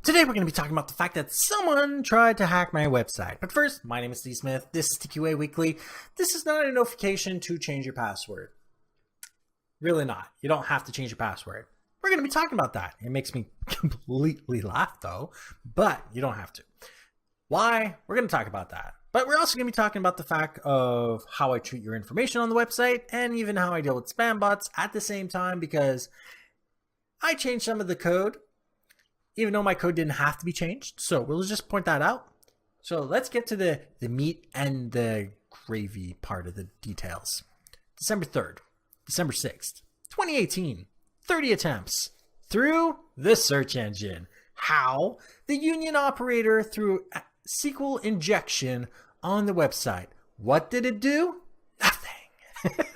Today we're going to be talking about the fact that someone tried to hack my website. But first, my name is Steve Smith. This is TQA Weekly. This is not a notification to change your password. Really not. You don't have to change your password. We're going to be talking about that. It makes me completely laugh though, but you don't have to. Why? We're going to talk about that. But we're also going to be talking about the fact of how I treat your information on the website and even how I deal with spam bots at the same time, because I changed some of the code, even though my code didn't have to be changed. So we'll just point that out. So let's get to the meat and the gravy part of the details. December 3rd, December 6th, 2018, 30 attempts through the search engine. How? The union operator through SQL injection on the website. What did it do? Nothing.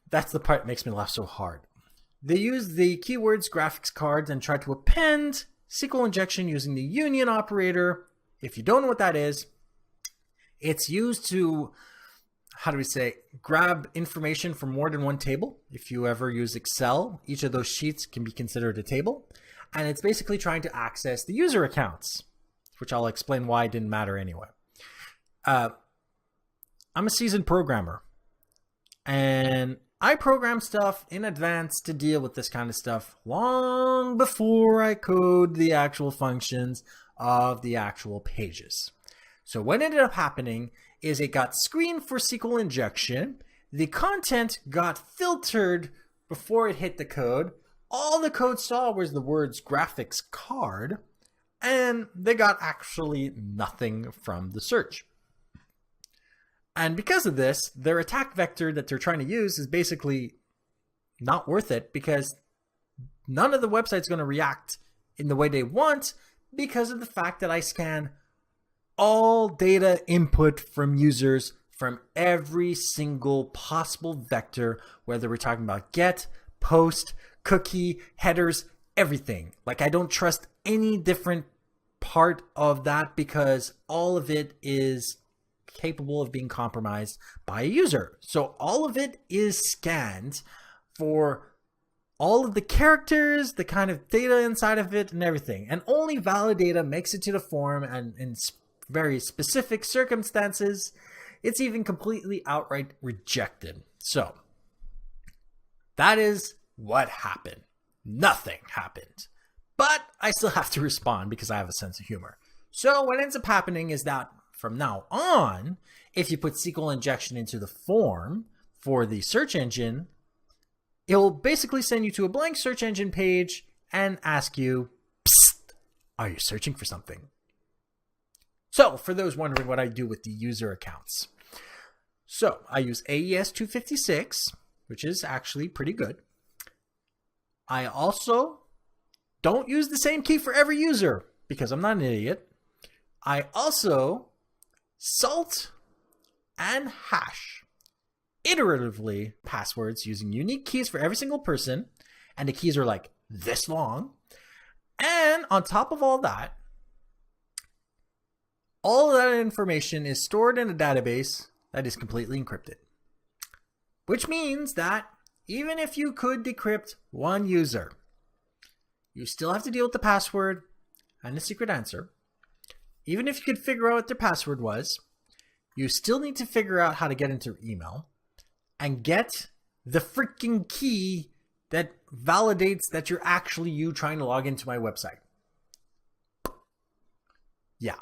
That's the part that makes me laugh so hard. They used the keywords graphics cards and tried to append SQL injection using the union operator. If you don't know what that is, it's used to, grab information from more than one table. If you ever use Excel, each of those sheets can be considered a table. And it's basically trying to access the user accounts, which I'll explain why it didn't matter anyway. I'm a seasoned programmer, and I program stuff in advance to deal with this kind of stuff long before I code the actual functions of the actual pages. So what ended up happening is it got screened for SQL injection. The content got filtered before it hit the code. All the code saw was the words graphics card, and they got actually nothing from the search. And because of this, their attack vector that they're trying to use is basically not worth it, because none of the website's going to react in the way they want because of the fact that I scan all data input from users from every single possible vector, whether we're talking about get, post, cookie, headers, everything. Like, I don't trust any different part of that because all of it is capable of being compromised by a user. So all of it is scanned for all of the characters, the kind of data inside of it and everything. And only valid data makes it to the form, and in very specific circumstances, it's even completely outright rejected. So that is what happened. Nothing happened. But I still have to respond because I have a sense of humor. So what ends up happening is that from now on, if you put SQL injection into the form for the search engine, it'll basically send you to a blank search engine page and ask you, "Psst, are you searching for something?" So for those wondering what I do with the user accounts. So I use AES 256, which is actually pretty good. I also don't use the same key for every user because I'm not an idiot. I also salt and hash iteratively passwords using unique keys for every single person, and the keys are like this long. And on top of all of that information is stored in a database that is completely encrypted, which means that even if you could decrypt one user, you still have to deal with the password and the secret answer. Even if you could figure out what their password was, you still need to figure out how to get into email and get the freaking key that validates that you're actually you trying to log into my website. Yeah.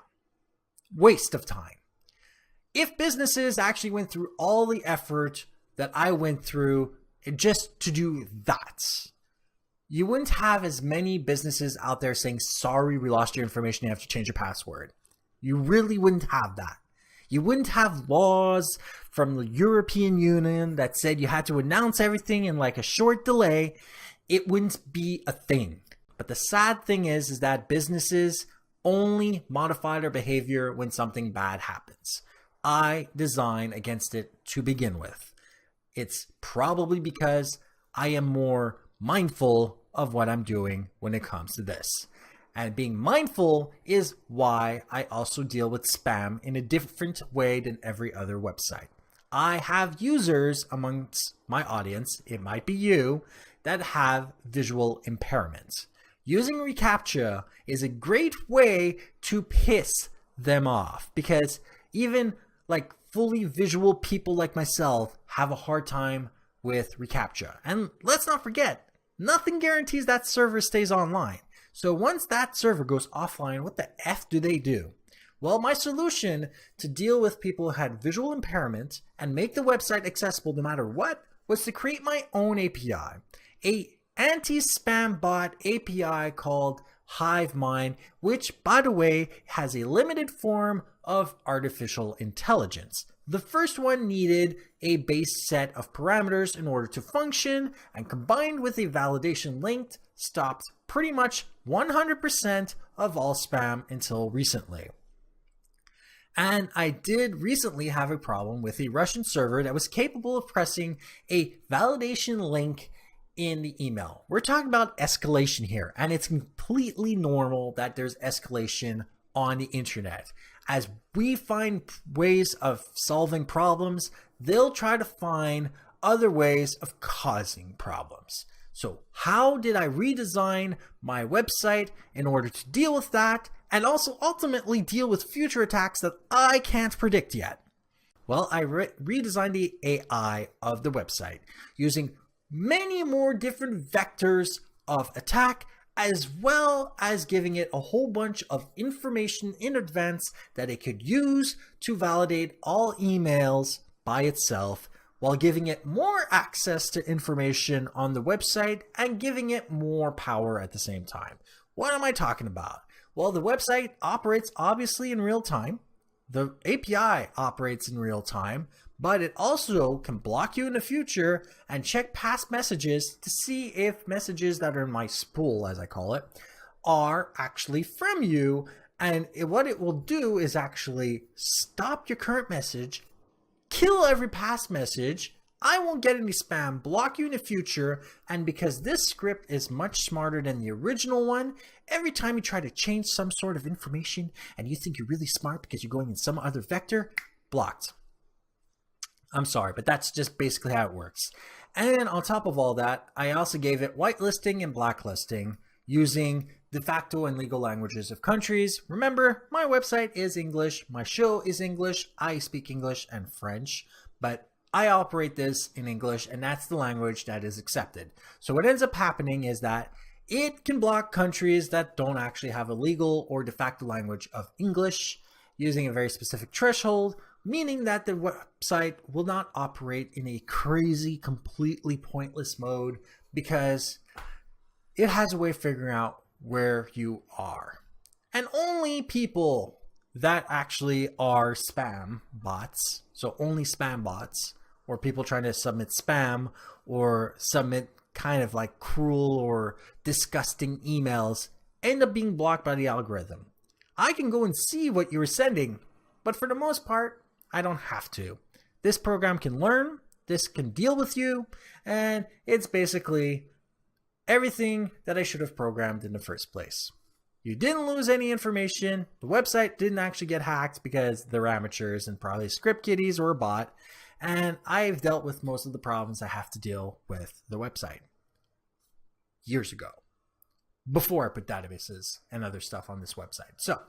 Waste of time. If businesses actually went through all the effort that I went through just to do that, you wouldn't have as many businesses out there saying, "Sorry, we lost your information, you have to change your password." You really wouldn't have that. You wouldn't have laws from the European Union that said you had to announce everything in like a short delay. It wouldn't be a thing. But the sad thing is that businesses only modify their behavior when something bad happens. I design against it to begin with. It's probably because I am more mindful of what I'm doing when it comes to this. And being mindful is why I also deal with spam in a different way than every other website. I have users amongst my audience, it might be you, that have visual impairments. Using reCAPTCHA is a great way to piss them off, because even like fully visual people like myself have a hard time with reCAPTCHA. And let's not forget, nothing guarantees that server stays online. So once that server goes offline, what the F do they do? Well, my solution to deal with people who had visual impairment and make the website accessible no matter what was to create my own API, a anti-spam bot API called HiveMind, which, by the way, has a limited form of artificial intelligence. The first one needed a base set of parameters in order to function, and combined with a validation link, stopped pretty much 100% of all spam until recently. And I did recently have a problem with a Russian server that was capable of pressing a validation link in the email. We're talking about escalation here, and it's completely normal that there's escalation on the internet. As we find ways of solving problems, they'll try to find other ways of causing problems. So how did I redesign my website in order to deal with that, and also ultimately deal with future attacks that I can't predict yet? Well, I redesigned the AI of the website using many more different vectors of attack, as well as giving it a whole bunch of information in advance that it could use to validate all emails by itself, while giving it more access to information on the website and giving it more power at the same time. What am I talking about? Well, the website operates obviously in real time. The API operates in real time, but it also can block you in the future and check past messages to see if messages that are in my spool, as I call it, are actually from you. And what it will do is actually stop your current message, kill every past message. I won't get any spam, block you in the future, and because this script is much smarter than the original one, every time you try to change some sort of information and you think you're really smart because you're going in some other vector, blocked. I'm sorry, but that's just basically how it works. And on top of all that, I also gave it whitelisting and blacklisting using de facto and legal languages of countries. Remember, my website is English, my show is English, I speak English and French, but I operate this in English, and that's the language that is accepted. So what ends up happening is that it can block countries that don't actually have a legal or de facto language of English using a very specific threshold, meaning that the website will not operate in a crazy, completely pointless mode because it has a way of figuring out where you are. And only people that actually are spam bots, so only spam bots, or people trying to submit spam or submit kind of like cruel or disgusting emails, end up being blocked by the algorithm. I can go and see what you were sending, but for the most part, I don't have to. This program can learn, this can deal with you, and it's basically everything that I should have programmed in the first place. You didn't lose any information. The website didn't actually get hacked because they're amateurs and probably script kiddies or a bot. And I've dealt with most of the problems I have to deal with the website years ago, before I put databases and other stuff on this website. So,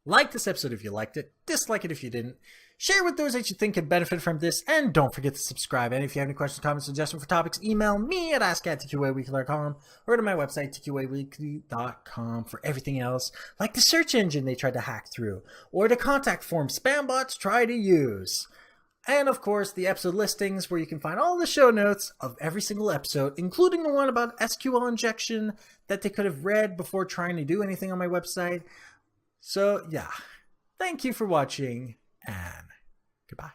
like this episode if you liked it, dislike it if you didn't, share with those that you think could benefit from this, and don't forget to subscribe. And if you have any questions, comments, suggestions for topics, email me at ask@tqaweekly.com or to my website, tqaweekly.com, for everything else, like the search engine they tried to hack through, or the contact form spam bots try to use. And of course, the episode listings where you can find all the show notes of every single episode, including the one about SQL injection that they could have read before trying to do anything on my website. So yeah, thank you for watching, and goodbye.